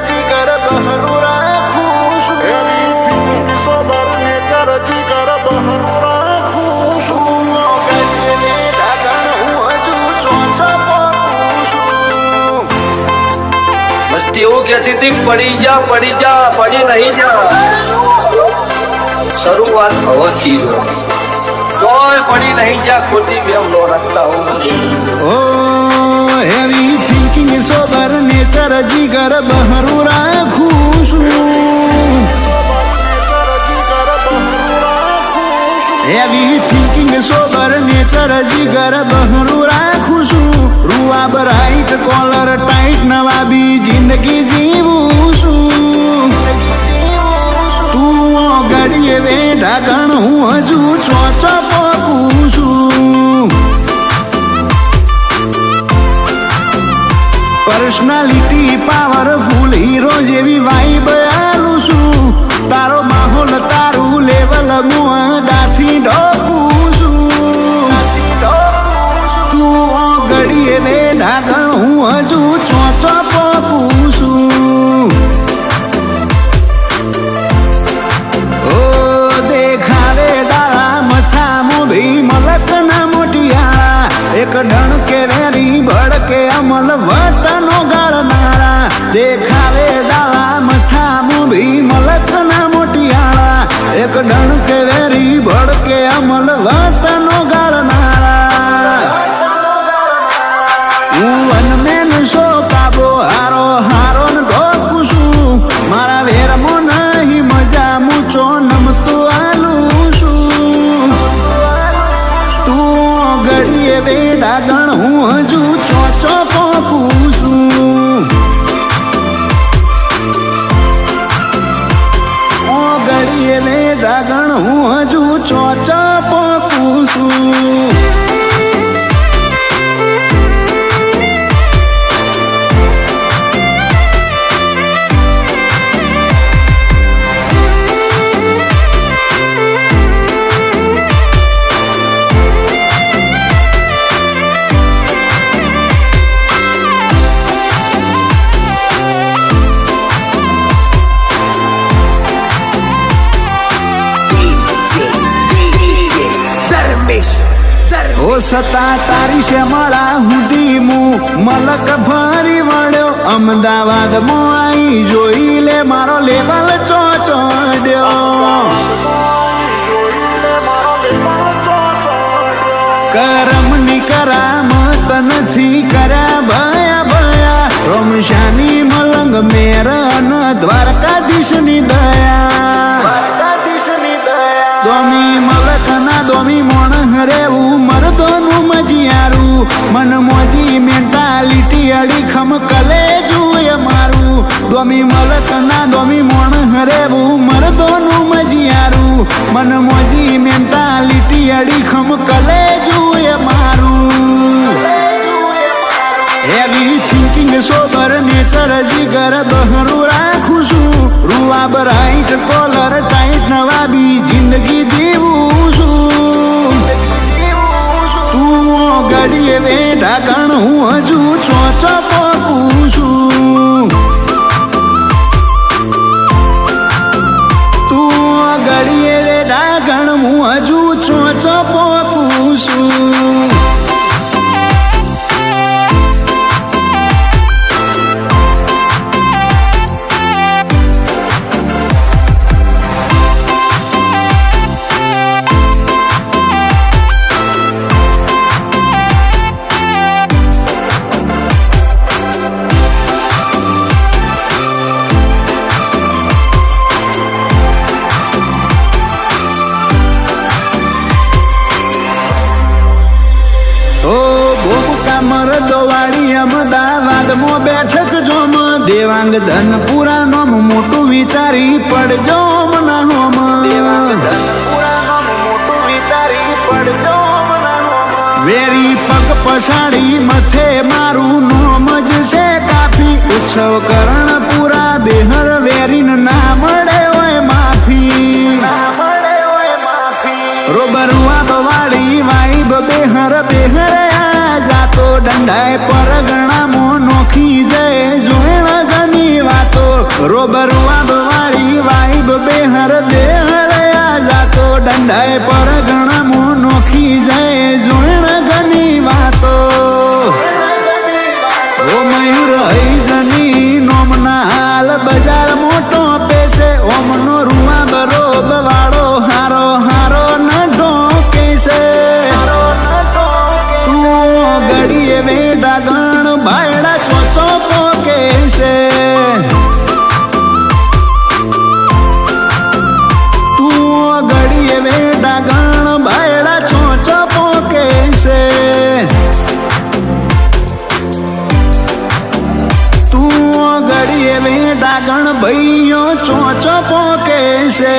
જીગર બહરું રાખું છું. એવી સોબર ને ચરજી કર બહરું રાખું છું. ગજને ઢાકણ હું હજુ ચોથા પકું છું. મસ્તી એવું કહેતી હતી પડી જા પડી નહીં જા. શરૂઆત હવાથી કોઈ પડી નહીં જા ખોટી બેમ નો રખતા હું ઓ હેવી થિંકિંગ સોબર નેચર જીગર બહરું રાખું છું. હેવી થિંકિંગ સોબર નેચર જીગર બહરું રાખું છું. રૂઆબ રાઈટ કોલર ટાઈટ નવાબી જિંદગી જીવું છું. તું ગડીએ વે ઢાકણ હું હજુ ચોચો પકું છું. પર્સનાલિટી પાવરફુલ હીરો જેવી વાઈબ આલું છું. તારો માહોલ તારું લેવલ મુઆદાથી ઢોકું છું. તું ગડીએ વે ઢાકણ હું હજુ ચોચો પકું છું. ઓ દેખાવે ડાળા મથામો ભી મલક ના મોટિયાળા. એક ડણકે વેરી ભડકે અમલ વતનો ગાળનારા. દેખાવે ડાળા મથામો ભી મલક ના મોટિયાળા. એક ડણકે વેરી ભડકે અમલ વતનો ગાળનારા. હું વનમેન શો કાબો હારો હારો ને ઢોકું છું. મારા વેરમો નહીં મજા મૂચો નમતું આલું છું. તું ગડીએ બે ડાગણ હું હજુ ચોચો પોકું છું. ઓ ગડીએ બે ડાગણ હું હજુ ચોચો પોકું છું. ઓ સતા તારી છે મળા હુધી મું મલક ભરી વળ્યો. અમદાવાદ માં આઈ જોઈ લે મારો લેવલ ચોચડ્યો. કરમ ની કરામત નથી કર્યા ભયા ભયા. રોમશાની મલંગ મેરન દ્વારકાધીશ ની દયા. દોમી મલક ના દોમી મોણ રેવું મરદોનું મજિયારું. મન મોજી મેન્ટાલિટી અડીખમ કલે જુએ મારું. દોમી મલક ના દોમી મોણ રેવું મરદોનું મજિયારું. મન મોજી મેન્ટાલિટી અડીખમ કલે જુએ મારું. હેવી થિંકિંગ સોબર નેચર જીગર બહરું રાખું છું. રૂઆબ રાઈટ કોલર ટાઈટ નવાબી જિંદગી જીવું છું. તું ગડીએ વે ઢાકણ હું હજુ ચોચો પકું છું. તું ગડીએ વે ઢાકણ હું હજુ ચોચો પકું છું. મરદવાડી અમદાવાદમાં બેઠક જોમ. દેવાંગ ધનપુરા નોમ મોટું વિચારી પડજો મના હોમ. વેરી પગ પછાડી મથે મારું નોમ જ છે કાફી. ઉત્સવ કરણ પૂરા બેહર વેરીન ના મળે હોય માફી. રોબરુઆ બવાડી વાઈબ બેહર બેહર જાતો. ડંડાય પર ગણામો નોખી જય જોણ ગની વાતો. રોબરવા વાળી વાઈબ બેહર બેહર આ જાતો દંડાય પર ગણમો નોખી જાય જોણ ઘણી વાતો ઓ મયુર હૈજની નોમના હાલ બજાર મોટો પેશે ઓમનો રૂવા બરોબ વાળો હારો હારો ન ઢોકે છે તું ગડીએ વેડા ગણ ભાયડા ચોચો પોકે છે તું ગડીએ વેડા ગણ ભાયડા ચોચો પોકે છે તું ગડીએ વેડા ગણ ભાઈઓ ચોચો પોકે છે